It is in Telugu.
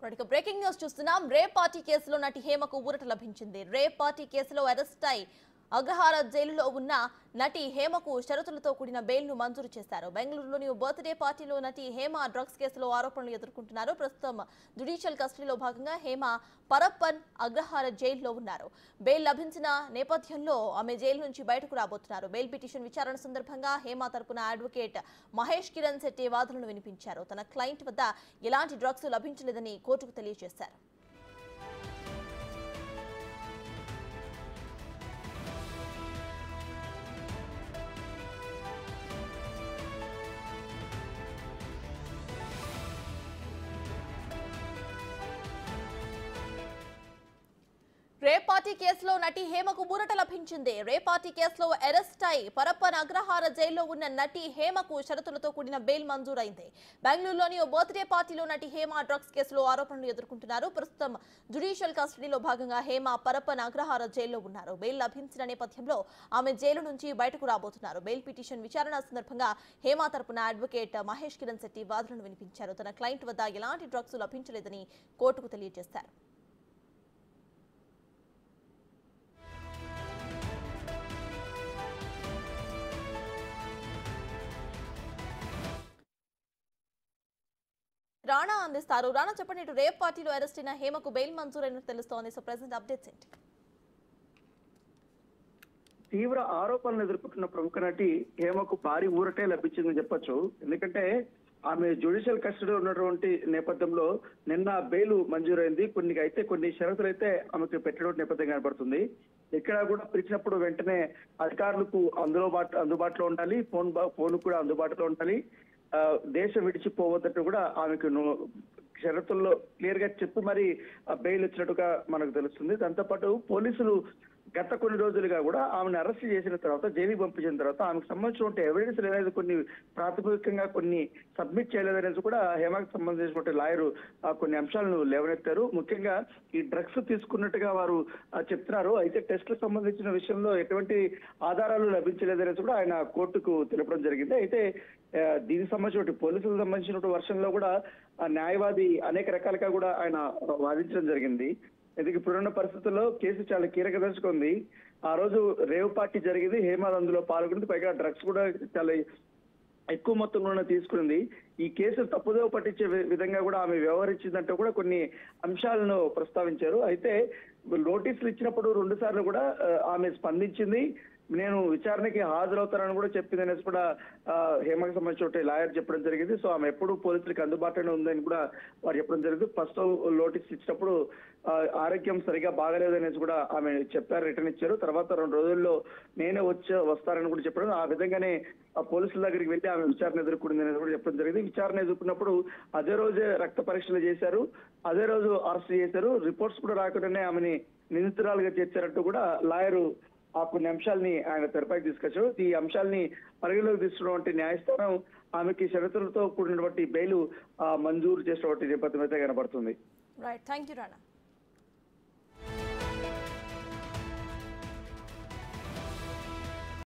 బ్రేకింగ్ న్యూస్ చూస్తున్నాం. రేప్ పార్టీ కేసులో నటి హేమకు ఊరట లభించింది. రేప్ పార్టీ కేసులో అరెస్ట్ అయి అగ్రహార జైలులో ఉన్న నటి హేమకు షరతులతో కూడిన బెయిల్ను మంజూరు చేశారు. బెంగళూరులోని బర్త్డే పార్టీలో నటి హేమ డ్రగ్స్ కేసులో ఆరోపణలు ఎదుర్కొంటున్నారు. ప్రస్తుతం జ్యుడిషియల్ కస్టడీలో భాగంగా హేమ పరప్పన్ అగ్రహార జైలులో ఉన్నారు. బెయిల్ లభించిన నేపథ్యంలో ఆమె జైలు నుంచి బయటకు రాబోతున్నారు. బెయిల్ పిటిషన్ విచారణ సందర్భంగా హేమ తరపున అడ్వకేట్ మహేష్ కిరణ్ శెట్టి వాదనలు వినిపించారు. తన క్లయింట్ వద్ద ఎలాంటి డ్రగ్స్ లభించలేదని కోర్టుకు తెలియజేశారు. రేప్ పార్టీ కేసులో నటి హేమకు ఊరట లభించింది. రేప్ పార్టీ కేసులో అరెస్ట్ అయి పరప్పన్ అగ్రహార జైల్లో ఉన్న నటి హేమకు షరతులతో కూడిన బెయిల్ మంజూరైంది. బెంగళూరులోని బర్త్డే పార్టీలో నటి హేమ డ్రగ్స్ కేసులో ఆరోపణలు ఎదుర్కొంటున్నారు. ప్రస్తుతం జ్యుడిషియల్ కస్టడీలో భాగంగా హేమ పరప్పన్ అగ్రహార జైల్లో ఉన్నారు. బెయిల్ లభించిన నేపథ్యంలో ఆమె జైలు నుంచి బయటకు రాబోతున్నారు. బెయిల్ పిటిషన్ విచారణ సందర్భంగా హేమ తరపున అడ్వకేట్ మహేష్ కిరణ్ శెట్టి వాదనలు వినిపించారు. తన క్లయింట్ వద్ద ఎలాంటి డ్రగ్స్ లభించలేదని కోర్టుకు తెలియజేశారు. రాణా అందిస్తారు. రాణా చెప్పండి, రేప్ పార్టీలో అరెస్ట్ అయిన హేమకు బెయిల్ మంజూరైనట్టు తెలుస్తోంది. సో ప్రెసెంట్ అప్డేట్స్ ఏంటి? తీవ్ర ఆరోపణలు ఎదుర్కొంటున్న ప్రముఖ నటి హేమకు భారీ ఊరటే లభించిందని చెప్పొచ్చు. ఎందుకంటే ఆమె జ్యుడిషియల్ కస్టడీలో ఉన్నటువంటి నేపథ్యంలో నిన్న బెయిల్ మంజూరైంది. కొన్ని షరతులు అయితే ఆమెకు పెట్టడం నేపథ్యం కనబడుతుంది. ఇక్కడ కూడా పిలిచినప్పుడు వెంటనే అధికారులకు అందుబాటులో ఉండాలి, ఫోన్ కూడా అందుబాటులో ఉండాలి, దేశం విడిచిపోవద్దంటూ కూడా ఆమెకు షరతుల్లో క్లియర్ గా చెప్పి మరి బెయిల్ ఇచ్చినట్టుగా మనకు తెలుస్తుంది. దాంతోపాటు పోలీసులు గత కొన్ని రోజులుగా కూడా ఆమెను అరెస్ట్ చేసిన తర్వాత జైలుకి పంపించిన తర్వాత ఆమెకు సంబంధించిన ఎవిడెన్స్ అనేది కొన్ని ప్రాథమికంగా కొన్ని సబ్మిట్ చేయలేదనేసి కూడా హేమకు సంబంధించిన లాయర్ కొన్ని అంశాలను లేవనెత్తారు. ముఖ్యంగా ఈ డ్రగ్స్ తీసుకున్నట్టుగా వారు చెప్తున్నారు. అయితే టెస్టులకు సంబంధించిన విషయంలో ఎటువంటి ఆధారాలు లభించలేదనేసి కూడా ఆయన కోర్టుకు తెలపడం జరిగింది. అయితే దీనికి సంబంధించిన పోలీసులకు సంబంధించిన వర్షంలో కూడా న్యాయవాది అనేక రకాలుగా కూడా ఆయన వాదించడం జరిగింది. ఎందుకు ఇప్పుడున్న పరిస్థితుల్లో కేసు చాలా కీలక దశకు ఉంది. ఆ రోజు రేవ్ పార్టీ జరిగింది, హేమ అందులో పాల్గొంది, పైగా డ్రగ్స్ కూడా చాలా ఎక్కువ మొత్తంలోనే తీసుకుంది. ఈ కేసు తప్పుదోవ పట్టించే విధంగా కూడా ఆమె వ్యవహరించిందంటే కూడా కొన్ని అంశాలను ప్రస్తావించారు. అయితే నోటీసులు ఇచ్చినప్పుడు 2 సార్లు కూడా ఆమె స్పందించింది. నేను విచారణకి హాజరవుతానని కూడా చెప్పింది అనేసి కూడా హేమకు సంబంధించిన లాయర్ చెప్పడం జరిగింది. సో ఆమె ఎప్పుడు పోలీసులకు అందుబాటులోనే ఉందని కూడా వారు చెప్పడం జరిగింది. ఫస్ట్ నోటీస్ ఇచ్చినప్పుడు ఆరోగ్యం సరిగా బాగలేదనేసి కూడా ఆమె చెప్పారు, రిటర్న్ ఇచ్చారు. తర్వాత 2 రోజుల్లో నేనే వస్తారని కూడా చెప్పడం, ఆ విధంగానే పోలీసుల దగ్గరికి వెళ్ళి ఆమె విచారణ ఎదుర్కొంది అనేది కూడా చెప్పడం జరిగింది. విచారణ ఎదుర్కొన్నప్పుడు అదే రోజే రక్త పరీక్షలు చేశారు, అదే రోజు అరెస్ట్ చేశారు. రిపోర్ట్స్ కూడా రాకుండానే ఆమెని నిందితురాలుగా చేర్చారంటూ కూడా లాయరు కొన్ని అంశాలని ఆయన తెరపైకి తీసుకొచ్చారు. ఈ అంశాలని పరిగణలోకి తీసుకున్నటువంటి న్యాయస్థానం ఆమెకి షరతులతో కూడినటువంటి బెయిల్ మంజూరు చేసినటువంటి నేపథ్యం అయితే కనబడుతుంది. Right, thank you Rana.